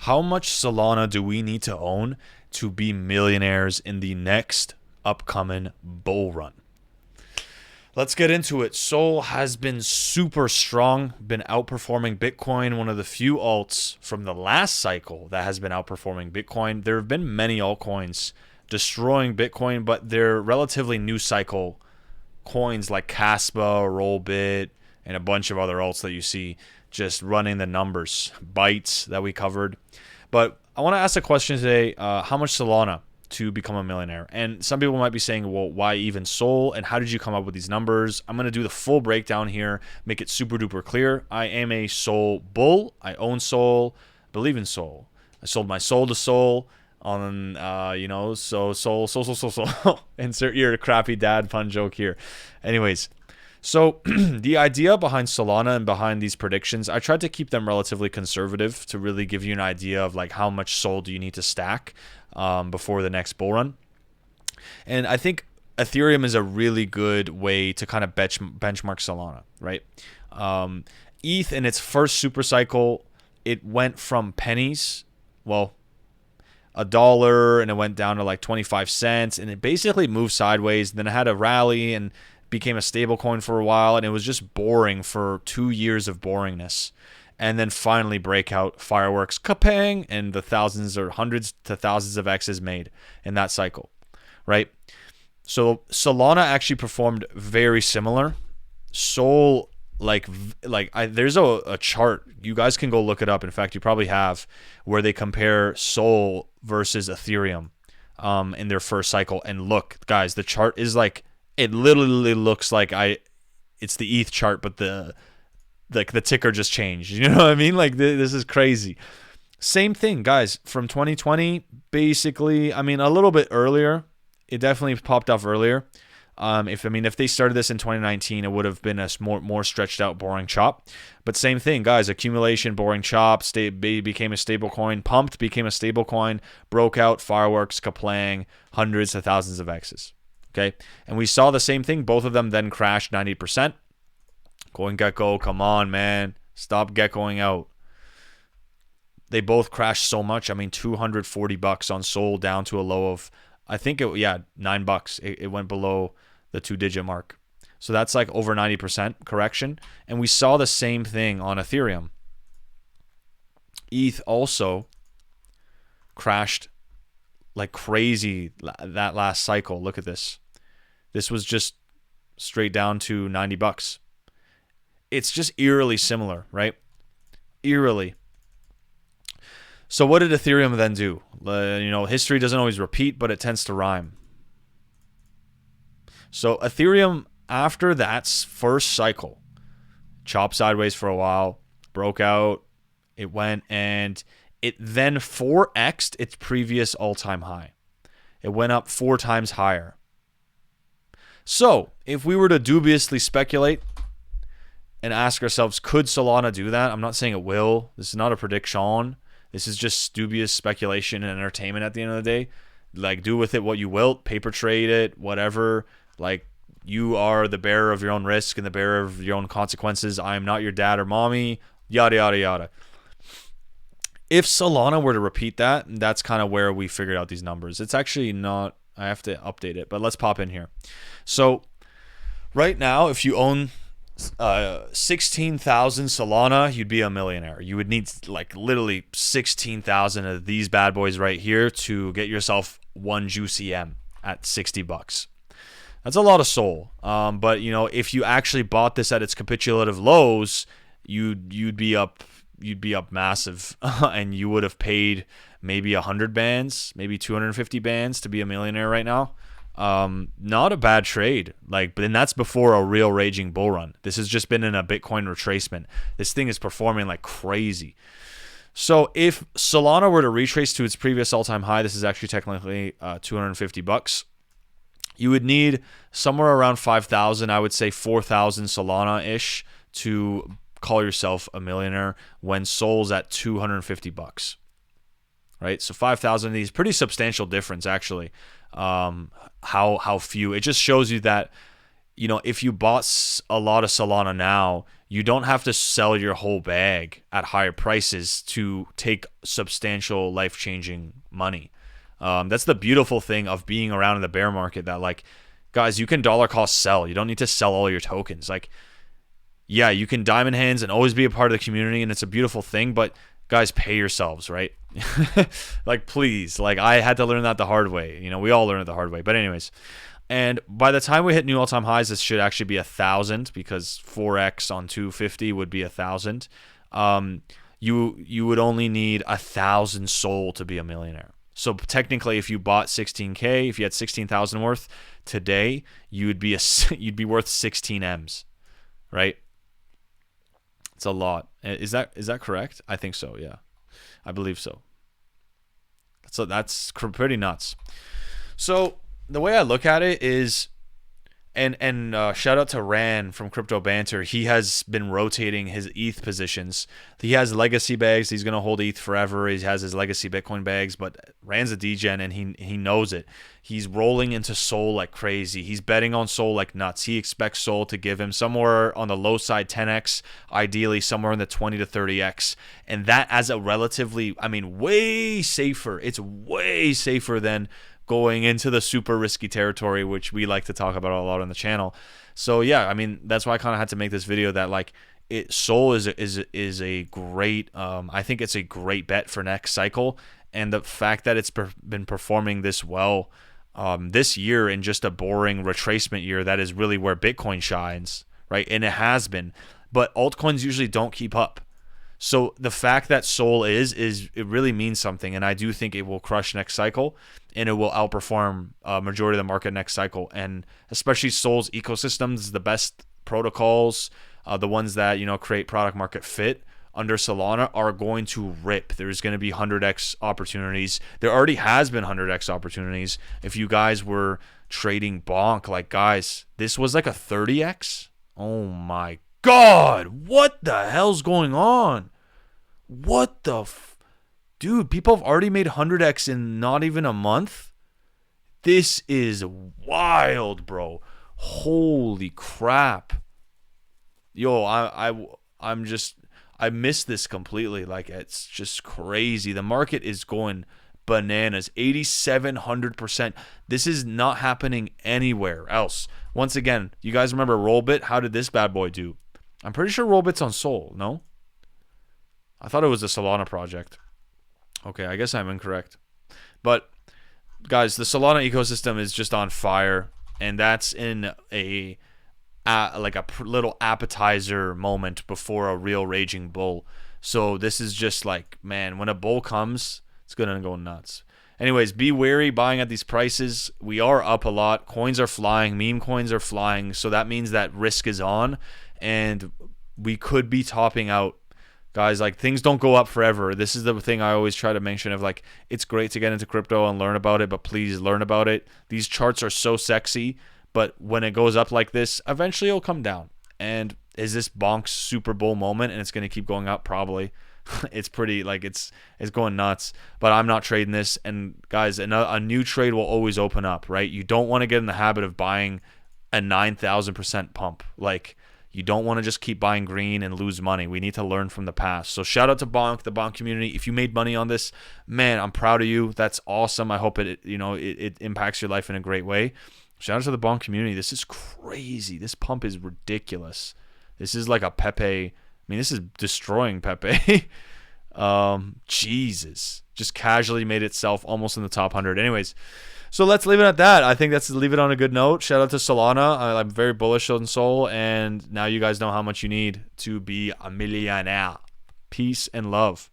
How much Solana do we need to own to be millionaires in the next upcoming bull run? Let's get into it. Sol has been super strong, been outperforming Bitcoin, one of the few alts from the last cycle that has been outperforming Bitcoin. There have been many altcoins destroying Bitcoin, but they're relatively new cycle coins like Caspa, Rollbit, and a bunch of other alts that you see just running the numbers. Bytes that we covered. But I want to ask a question today. How much Solana to become a millionaire? And some people might be saying, well, why even Sol? And how did you come up with these numbers? I'm going to do the full breakdown here, make it super duper clear. I am a Sol bull. I own Sol, believe in Sol. I sold my soul to Sol on, so Sol. Insert your crappy dad pun joke here. Anyways, so the idea behind Solana and behind these predictions, I tried to keep them relatively conservative to really give you an idea of like how much Sol do you need to stack before the next bull run. And I think Ethereum is a really good way to kind of benchmark Solana, right? ETH in its first super cycle, it went from pennies, well, $1, and it went down to like 25 cents, and it basically moved sideways. Then it had a rally and became a stable coin for a while, and it was just boring for 2 years of boringness. And then finally breakout, fireworks, kapang, and the thousands or hundreds to thousands of X's made in that cycle, right? So Solana actually performed very similar. Sol, there's a chart. You guys can go look it up. In fact, you probably have, where they compare Sol versus Ethereum in their first cycle. And look, guys, the chart is like, it literally looks like it's the ETH chart, but the ticker just changed. You know what I mean? Like this is crazy. Same thing, guys, from 2020, basically. I mean, a little bit earlier. It definitely popped off earlier. If they started this in 2019, it would have been a more stretched out, boring chop. But same thing, guys. Accumulation, boring chop. Became a stable coin. Pumped, became a stable coin. Broke out, fireworks, kaplang, hundreds to thousands of X's. Okay, and we saw the same thing. Both of them then crashed 90%. CoinGecko, come on, man. Stop geckoing out. They both crashed so much. I mean, $240 on Sol down to a low of, I think $9. It went below the 2-digit mark. So that's like over 90% correction. And we saw the same thing on Ethereum. ETH also crashed like crazy that last cycle. Look at this. This was just straight down to $90. It's just eerily similar, right? Eerily. So what did Ethereum then do? History doesn't always repeat, but it tends to rhyme. So Ethereum, after that first cycle, chopped sideways for a while, broke out, it went, and it then 4x'd its previous all-time high. It went up 4 times higher. So if we were to dubiously speculate and ask ourselves, could Solana do that? I'm not saying it will. This is not a prediction. This is just dubious speculation and entertainment at the end of the day. Like, do with it what you will. Paper trade it, whatever. Like, you are the bearer of your own risk and the bearer of your own consequences. I am not your dad or mommy. Yada, yada, yada. If Solana were to repeat that, that's kind of where we figured out these numbers. It's actually not. I have to update it, but let's pop in here. So right now, if you own 16,000 Solana, you'd be a millionaire. You would need like literally 16,000 of these bad boys right here to get yourself one juicy M at $60. That's a lot of Sol. But if you actually bought this at its capitulative lows, you'd be up massive, and you would have paid maybe 100 bands, maybe 250 bands to be a millionaire right now. Not a bad trade. But then that's before a real raging bull run. This has just been in a Bitcoin retracement. This thing is performing like crazy. So if Solana were to retrace to its previous all-time high, this is actually technically $250. You would need somewhere around 5,000, I would say 4,000 Solana-ish to call yourself a millionaire when Sol's at $250. Right? So 5,000 of these, pretty substantial difference actually. How few. It just shows you that if you bought a lot of Solana now, you don't have to sell your whole bag at higher prices to take substantial life-changing money. That's the beautiful thing of being around in the bear market, that like, guys, you can dollar cost sell. You don't need to sell all your tokens. Like, yeah, you can diamond hands and always be a part of the community, and it's a beautiful thing, but guys, pay yourselves, right? Like, please. Like, I had to learn that the hard way. We all learn it the hard way. But anyways, and by the time we hit new all-time highs, this should actually be 1,000, because 4x on 250 would be 1,000. You would only need 1,000 SOL to be a millionaire. So technically, if you bought 16K, if you had 16,000 worth today, you'd be worth 16 M's, right? It's a lot. Is that correct? I think so. Yeah, I believe so. So that's pretty nuts. So the way I look at it is, and shout out to Ran from Crypto Banter. He has been rotating his ETH positions. He has legacy bags. He's gonna hold ETH forever. He has his legacy Bitcoin bags, but Ran's a degen and he knows it. He's rolling into SOL like crazy. He's betting on SOL like nuts. He expects SOL to give him somewhere on the low side 10x, ideally somewhere in the 20 to 30x, and that as a relatively, way safer. It's way safer than going into the super risky territory, which we like to talk about a lot on the channel. So yeah, that's why I kind of had to make this video, that like SOL is a great, I think it's a great bet for next cycle, and the fact that it's been performing this well this year in just a boring retracement year, that is really where Bitcoin shines, right? And it has been, but altcoins usually don't keep up. So the fact that SOL is it really means something, and I do think it will crush next cycle, and it will outperform majority of the market next cycle, and especially SOL's ecosystems, the best protocols, the ones that create product market fit under Solana are going to rip. There's going to be 100x opportunities. There already has been 100x opportunities. If you guys were trading bonk, like, guys, this was like a 30x. Oh my God, what the hell's going on? What the dude, people have already made 100x in not even a month. This is wild, bro. Holy crap. Yo, I missed this completely. Like, it's just crazy. The market is going bananas. 8,700%. This is not happening anywhere else. Once again, you guys remember Rollbit? How did this bad boy do? I'm pretty sure Rollbit's on SOL, no? I thought it was a Solana project. Okay, I guess I'm incorrect. But, guys, the Solana ecosystem is just on fire, and that's in a little appetizer moment before a real raging bull. So this is just like, man, when a bull comes, it's going to go nuts. Anyways, be wary buying at these prices. We are up a lot. Coins are flying. Meme coins are flying. So that means that risk is on, and we could be topping out. Guys, like, things don't go up forever. This is the thing I always try to mention of, like, it's great to get into crypto and learn about it, but please learn about it. These charts are so sexy, but when it goes up like this, eventually it'll come down. And is this bonk's Super Bowl moment and it's going to keep going up? Probably. It's pretty, like, it's going nuts, but I'm not trading this. And guys, a new trade will always open up, right? You don't want to get in the habit of buying a 9,000% pump. Like, you don't want to just keep buying green and lose money. We need to learn from the past. So shout out to Bonk, the Bonk community. If you made money on this, man, I'm proud of you. That's awesome. I hope it impacts your life in a great way. Shout out to the Bonk community. This is crazy. This pump is ridiculous. This is like a Pepe. This is destroying Pepe. Jesus. Just casually made itself almost in the top 100. Anyways, so let's leave it at that. I think that's leave it on a good note. Shout out to Solana. I'm very bullish on SOL, and now you guys know how much you need to be a millionaire. Peace and love.